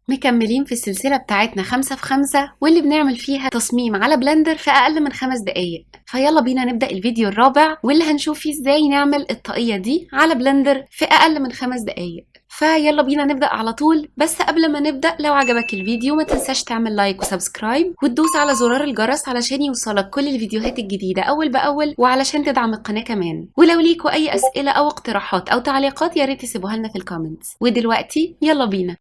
مكملين في السلسلة بتاعتنا 5 في 5 واللي بنعمل فيها تصميم على بلندر في أقل من 5 دقايق. فيلا بينا نبدأ الفيديو الرابع واللي هنشوف فيه ازاي نعمل الطاقية دي على بلندر في أقل من 5 دقايق. فيلا بينا نبدأ على طول. بس قبل ما نبدأ، لو عجبك الفيديو ما تنساش تعمل لايك وسبسكرايب وتدوس على زرار الجرس علشان يوصلك كل الفيديوهات الجديدة أول بأول، وعلشان تدعم القناة كمان. ولو ليكوا أي أسئلة أو اقتراحات أو تعليقات يا ريت تسيبوها لنا في الكومنتس. ودلوقتي يلا بينا.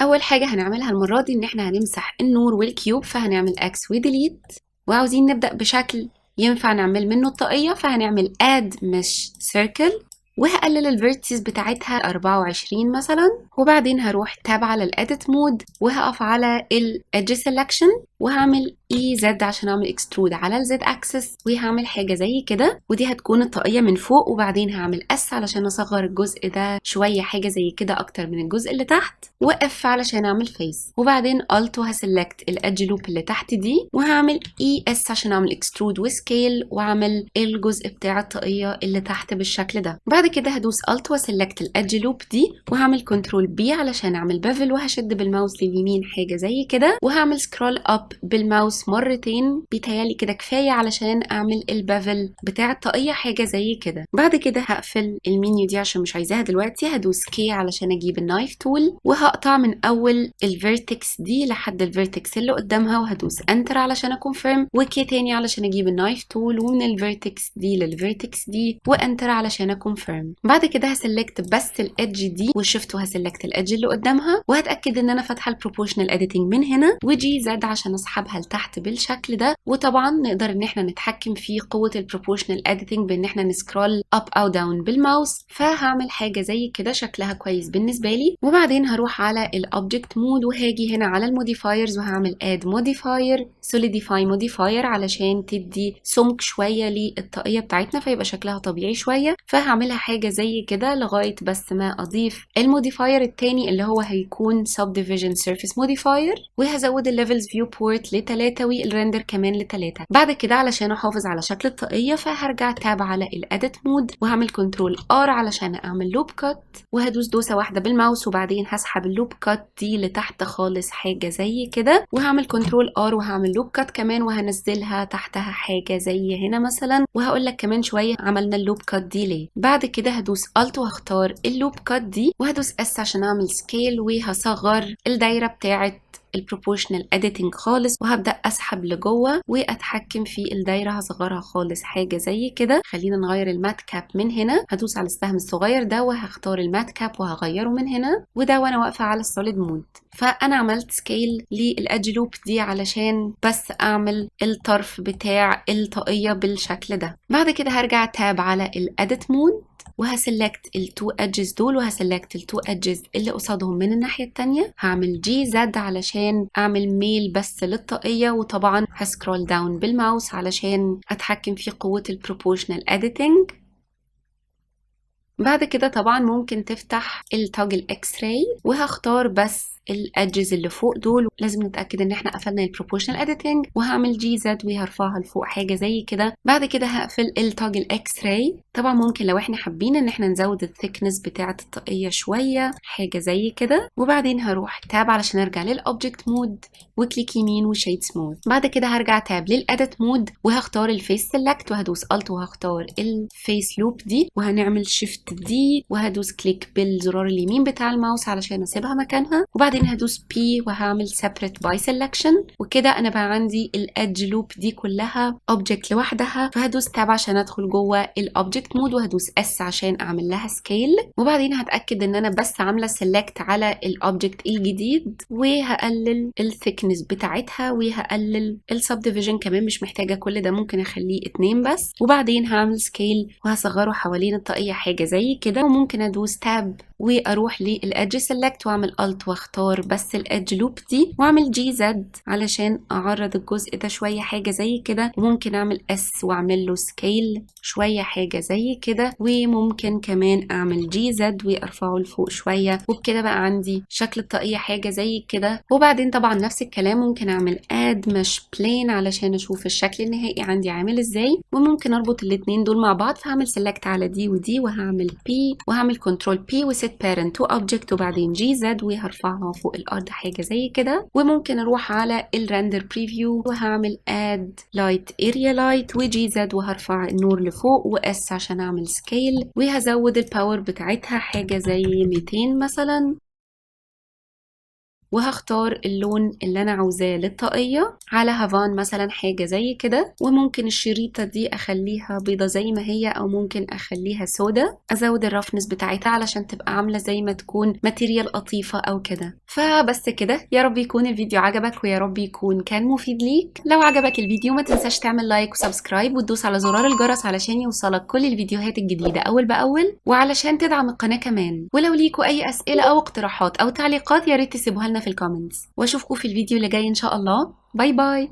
اول حاجه هنعملها المره دي ان احنا هنمسح النور والكيوب، فهنعمل اكس وديليت. وعاوزين نبدا بشكل ينفع نعمل منه الطاقيه، فهنعمل اد مش سيركل وهقلل الفيرتسز بتاعتها 24 مثلا. وبعدين هروح تاب على الاديت مود وهقف على الادج سيلكشن وهعمل اي زد عشان اعمل اكسترود على الزد اكسس، وهعمل حاجه زي كده ودي هتكون الطاقيه من فوق. وبعدين هعمل اس علشان اصغر الجزء ده شويه، حاجه زي كده اكتر من الجزء اللي تحت، واف علشان اعمل فيس. وبعدين الت وهسلكت الادج لوب اللي تحت دي وهعمل اي اس عشان اعمل اكسترود وسكيل واعمل الجزء بتاع الطاقيه اللي تحت بالشكل ده. بعد كده هدوس الت وسلكت الادج لوب دي وهعمل كنترول بي علشان اعمل بافل، وهشد بالماوس لليمين حاجه زي كده، وهعمل سكرول اب بالماوس مرتين. بيتهيالي كده كفايه علشان اعمل البافل بتاع الطاقيه حاجه زي كده. بعد كده هقفل المنيو دي عشان مش عايزاها دلوقتي. هدوس كي علشان اجيب النايف تول وهقطع من اول الفيرتكس دي لحد الفيرتكس اللي قدامها، وهدوس انتر علشان اكونفيرم، وكي تاني علشان اجيب النايف تول ومن الفيرتكس دي للفيرتكس دي، وانتر علشان اكونفيرم. بعد كده هسلكت بس الادج دي وشفت وهسلكت الادج اللي قدامها، وهتاكد ان انا فاتحه البروبورشنال اديتنج من هنا، وجي زد عشان اسحبها لتحت بالشكل ده. وطبعا نقدر ان احنا نتحكم في قوه البروبورشنال اديتنج بان احنا نسكرول اب او داون بالماوس. فهعمل حاجه زي كده شكلها كويس بالنسبه لي. وبعدين هروح على الاوبجكت مود وهاجي هنا على الموديفايرز وهعمل اد موديفاير سوليديفاي موديفاير علشان تدي سمك شويه للطاقيه بتاعتنا فيبقى شكلها طبيعي شويه. فهعملها حاجه زي كده لغايه بس ما اضيف الموديفاير التاني اللي هو هيكون subdivision surface modifier، وهزود الليفلز فيو بورت ل3 والريندر كمان ل3. بعد كده علشان احافظ على شكل الطاقيه فهرجع تاب على الاديت مود وهعمل كنترول ار علشان اعمل لوب كات، وهدوس دوسه واحده بالماوس وبعدين هسحب اللوب كات دي لتحت خالص حاجه زي كده، وهعمل كنترول ار وهعمل لوب كات كمان وهنزلها تحتها حاجه زي هنا مثلا. وهقول لك كمان شويه عملنا اللوب كات دي ليه. بعد كده هدوس الت وهختار اللوب كات دي وهدوس اس عشان اعمل سكيل، وهصغر الدايره بتاعه البروبورشنال اديتنج خالص، وهبدا اسحب لجوه واتحكم في الدايره. هصغرها خالص حاجه زي كده. خلينا نغير المات كاب من هنا. هدوس على السهم الصغير ده وهختار المات كاب وهغيره من هنا، وده وانا واقفه على السوليد مود. فانا عملت سكيل للادج لوب دي علشان بس اعمل الطرف بتاع الطاقيه بالشكل ده. بعد كده هرجع تاب على الاديت مود وهسلكت التو ادجز دول وهسلكت التو ادجز اللي قصادهم من الناحيه التانيه. هعمل جي زد علشان اعمل ميل بس للطاقيه، وطبعا هسكرول داون بالماوس علشان اتحكم في قوه البروبورشنال اديتنج. بعد كده طبعا ممكن تفتح التوجل اكس راي وهختار بس الادجز اللي فوق دول. لازم نتاكد ان احنا قفلنا البروبورشنال اديتنج، وهعمل جي زد وهرفعها لفوق حاجه زي كده. بعد كده هقفل التوجل اكس راي. طبعا ممكن لو احنا حابين ان احنا نزود الثيكنس بتاعه الطاقيه شويه حاجه زي كده. وبعدين هروح تاب علشان ارجع للاوبجكت مود وكليك يمين وشيد سموث. بعد كده هرجع تاب للاديت مود وهختار الفيس سيلكت وهدوس الت وهختار الفيس لوب دي وهنعمل شيفت دي وهدوس كليك بالزرار اليمين بتاع الماوس علشان اسيبها مكانها. وبعدين هدوس بي وهعمل separate by selection، وكده انا بقى عندي الادج لوب دي كلها اوبجكت لوحدها. فهدوس تاب عشان ادخل جوه الاوبجكت مود وهدوس اس عشان اعمل لها سكيل. وبعدين هتاكد ان انا بس عامله سيلكت على الاوبجكت الجديد وهقلل الثيكنس بتاعتها وهقلل السبديفيجن كمان. مش محتاجه كل ده، ممكن اخليه 2 بس. وبعدين هعمل سكيل وهصغره حوالين الطاقيه حاجه زي كده. وممكن ادوس تاب واروح للادج سيلكت واعمل الت واختار بس الادج لوب دي واعمل جي زد علشان اعرض الجزء ده شويه حاجه زي كده. وممكن اعمل اس واعمل له سكيل شويه حاجه زي كده، وممكن كمان اعمل جي زد وارفعه لفوق شويه، وبكده بقى عندي شكل الطاقيه حاجه زي كده. وبعدين طبعا نفس الكلام ممكن اعمل اد مش بلين علشان اشوف الشكل النهائي عندي عامل ازاي، وممكن اربط الاتنين دول مع بعض. فهعمل سيلكت على دي ودي وهعمل بي وهعمل كنترول بي وسيت بارنت تو اوبجكت وبعدين جي زد وهرفعها فوق الارض حاجه زي كده. وممكن اروح على الرندر بريفيو وهعمل اد لايت اريا لايت وجي زد وهرفع النور لفوق واس عشان اعمل سكيل، وهزود الباور بتاعتها حاجه زي 200 مثلا، وهختار اللون اللي انا عاوزاه للطاقيه على هافان مثلا حاجه زي كده. وممكن الشريطه دي اخليها بيضه زي ما هي او ممكن اخليها سودا، ازود الرفنس بتاعتها علشان تبقى عامله زي ما تكون ماتيريال قطيفه او كده. فبس كده، يا رب يكون الفيديو عجبك ويا رب يكون كان مفيد ليك. لو عجبك الفيديو ما تنساش تعمل لايك وسبسكرايب وتدوس على زرار الجرس علشان يوصلك كل الفيديوهات الجديده اول باول، وعلشان تدعم القناه كمان. ولو ليكوا اي اسئله او اقتراحات او تعليقات يا ريت تسيبوها لنا في الكومنتس، واشوفكم في الفيديو اللي جاي ان شاء الله. باي باي.